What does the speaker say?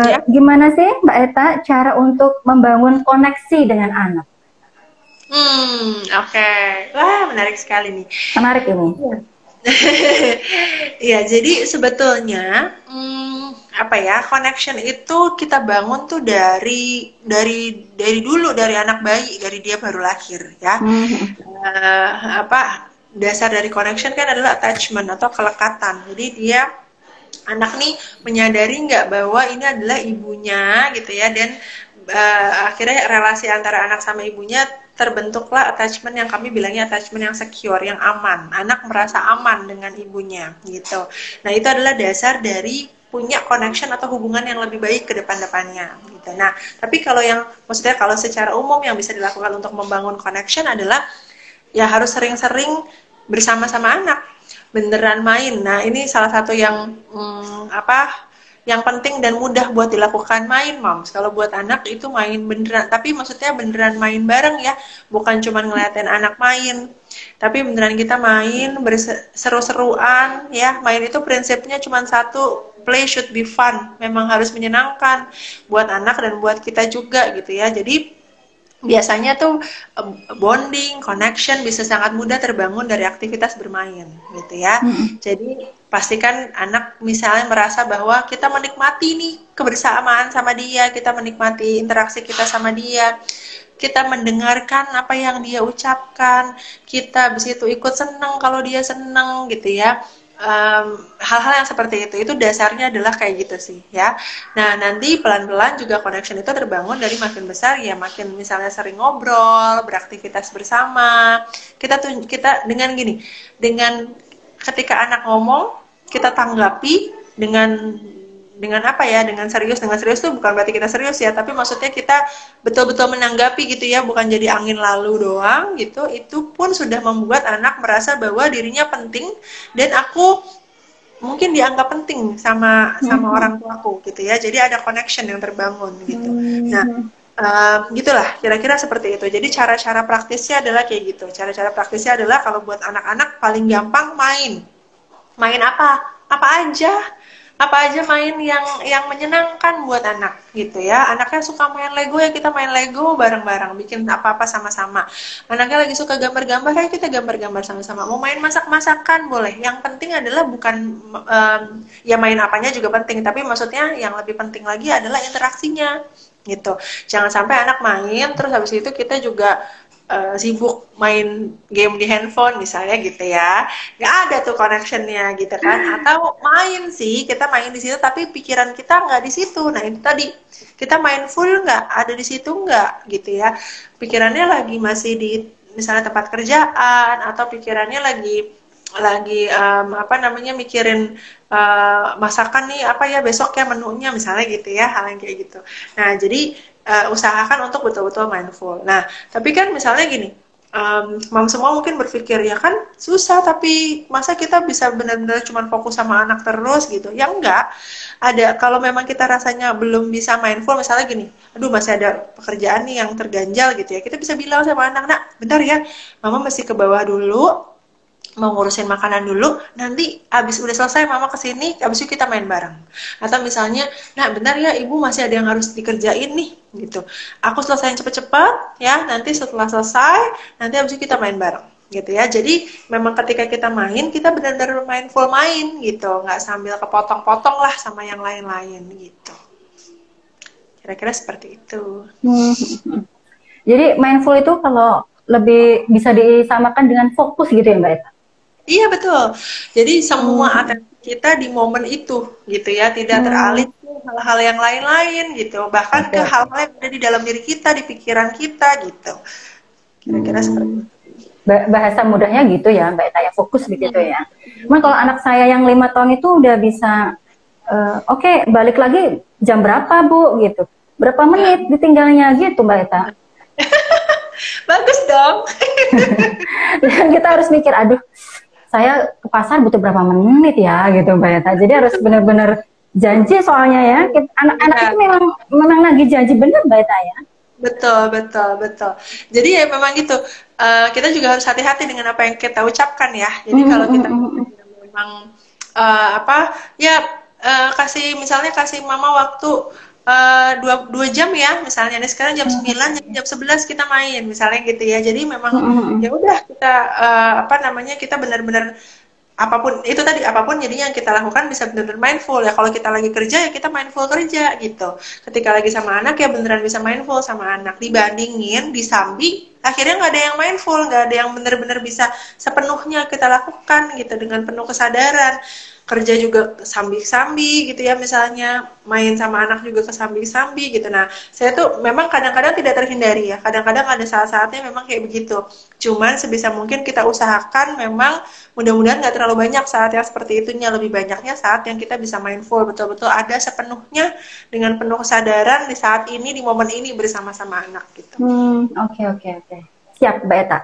Ya. Gimana sih Mbak Eta cara untuk membangun koneksi dengan anak? Oke. Wah, menarik sekali nih. Menarik ini. Iya. Iya, jadi sebetulnya apa ya, connection itu kita bangun tuh dari dulu, dari anak bayi, dari dia baru lahir ya. Hmm. Apa dasar dari connection kan adalah attachment atau kelekatan. Jadi dia anak nih menyadari nggak bahwa ini adalah ibunya gitu ya, dan akhirnya relasi antara anak sama ibunya terbentuklah attachment yang kami bilangnya attachment yang secure, yang aman. Anak merasa aman dengan ibunya gitu. Nah, itu adalah dasar dari punya connection atau hubungan yang lebih baik ke depan-depannya gitu. Nah, tapi kalau yang maksudnya kalau secara umum yang bisa dilakukan untuk membangun connection adalah ya harus sering-sering bersama-sama anak, beneran main. Nah, ini salah satu yang apa yang penting dan mudah buat dilakukan, main, Moms. Kalau buat anak itu main beneran, tapi maksudnya beneran main bareng ya, bukan cuma ngeliatin anak main, tapi beneran kita main berseru-seruan ya. Main itu prinsipnya cuma satu, play should be fun, memang harus menyenangkan buat anak dan buat kita juga gitu ya. Jadi biasanya tuh bonding, connection bisa sangat mudah terbangun dari aktivitas bermain gitu ya. Hmm. Jadi pastikan anak misalnya merasa bahwa kita menikmati nih kebersamaan sama dia, kita menikmati interaksi kita sama dia, kita mendengarkan apa yang dia ucapkan, kita bisa itu ikut seneng kalau dia seneng gitu ya. Hal-hal yang seperti itu dasarnya adalah kayak gitu sih ya. Nah, nanti pelan-pelan juga connection itu terbangun dari makin besar ya, makin misalnya sering ngobrol, beraktivitas bersama. Kita dengan gini, dengan ketika anak ngomong, kita tanggapi dengan apa ya, dengan serius tuh bukan berarti kita serius ya, tapi maksudnya kita betul-betul menanggapi gitu ya, bukan jadi angin lalu doang gitu. Itu pun sudah membuat anak merasa bahwa dirinya penting dan aku mungkin dianggap penting sama Hmm. orang tuaku gitu ya. Jadi ada connection yang terbangun gitu. Nah, Hmm. gitulah kira-kira seperti itu. Jadi cara-cara praktisnya adalah kayak gitu. Cara-cara praktisnya adalah kalau buat anak-anak paling gampang main. Main apa? Apa aja main yang menyenangkan buat anak gitu ya. Anaknya suka main Lego ya, kita main Lego bareng-bareng, bikin apa-apa sama-sama. Anaknya lagi suka gambar-gambar ya, kita gambar-gambar sama-sama. Mau main masak-masakan boleh. Yang penting adalah bukan ya main apanya juga penting, tapi maksudnya yang lebih penting lagi adalah interaksinya gitu. Jangan sampai anak main terus habis itu kita juga sibuk main game di handphone misalnya gitu ya, nggak ada tuh connectionnya gitu kan. Atau main sih, kita main di situ tapi pikiran kita nggak di situ. Nah, itu tadi, kita mindful nggak ada di situ, nggak gitu ya, pikirannya lagi masih di misalnya tempat kerjaan, atau pikirannya lagi apa namanya, mikirin masakan nih apa ya besok ya menunya misalnya gitu ya, hal yang kayak gitu. Nah, jadi usahakan untuk betul-betul mindful. Nah, tapi kan misalnya gini, mam semua mungkin berpikir ya kan susah, tapi masa kita bisa benar-benar cuma fokus sama anak terus gitu? Ya enggak. Ada, kalau memang kita rasanya belum bisa mindful, misalnya gini, aduh masih ada pekerjaan nih yang terganjal gitu ya, kita bisa bilang sama anak, nak bentar ya, mama masih ke bawah dulu, mau ngurusin makanan dulu, nanti abis udah selesai mama kesini, abis itu kita main bareng. Atau misalnya, nah bentar ya ibu masih ada yang harus dikerjain nih, gitu. Aku selesaiin cepet-cepet, ya nanti setelah selesai, nanti abis itu kita main bareng, gitu ya. Jadi memang ketika kita main, kita benar-benar mindful main, gitu. Nggak sambil kepotong-potong lah sama yang lain-lain, gitu. Kira-kira seperti itu. Hmm. Jadi mindful itu kalau lebih bisa disamakan dengan fokus gitu ya Mbak Eta? Iya betul. Jadi semua Hmm. atensi kita di momen itu gitu ya, tidak teralih Hmm. ke hal-hal yang lain-lain gitu. Bahkan Oke, ke oke. hal-hal yang ada di dalam diri kita, di pikiran kita gitu. Kira-kira seperti Hmm. itu. Bahasa mudahnya gitu ya Mbak Eta ya, fokus begitu Hmm. ya. Cuman kalau anak saya yang 5 tahun itu udah bisa, oke, balik lagi jam berapa Bu gitu, berapa Nah, menit ditinggalnya gitu Mbak Eta. bagus dong. Dan kita harus mikir, aduh saya ke pasar butuh berapa menit ya gitu Mbak Eta. Jadi harus benar-benar janji soalnya ya. Anak-anak itu Iya, memang memang lagi janji bener Mbak Eta ya. betul, betul, betul. Jadi ya memang gitu. Kita juga harus hati-hati dengan apa yang kita ucapkan ya. Jadi kalau kita Mm. memang apa ya, kasih mama waktu dua jam ya misalnya, nih sekarang jam 9, jam 11 kita main misalnya gitu ya. Jadi memang ya udah kita apa namanya, kita benar-benar apapun itu tadi, apapun jadinya yang kita lakukan bisa benar-benar mindful ya. Kalau kita lagi kerja ya kita mindful kerja gitu, ketika lagi sama anak ya beneran bisa mindful sama anak, dibandingin disambi akhirnya nggak ada yang mindful, nggak ada yang benar-benar bisa sepenuhnya kita lakukan gitu dengan penuh kesadaran. Kerja juga sambi-sambi gitu ya, misalnya main sama anak juga kesambi-sambi gitu. Nah, saya tuh memang kadang-kadang tidak terhindari ya, kadang-kadang ada saat-saatnya memang kayak begitu. Cuman sebisa mungkin kita usahakan memang, mudah-mudahan nggak terlalu banyak saat yang seperti itunya, lebih banyaknya saat yang kita bisa mindful, betul-betul ada sepenuhnya dengan penuh kesadaran di saat ini, di momen ini bersama-sama anak gitu. Oke. Siap, Mbak Eta.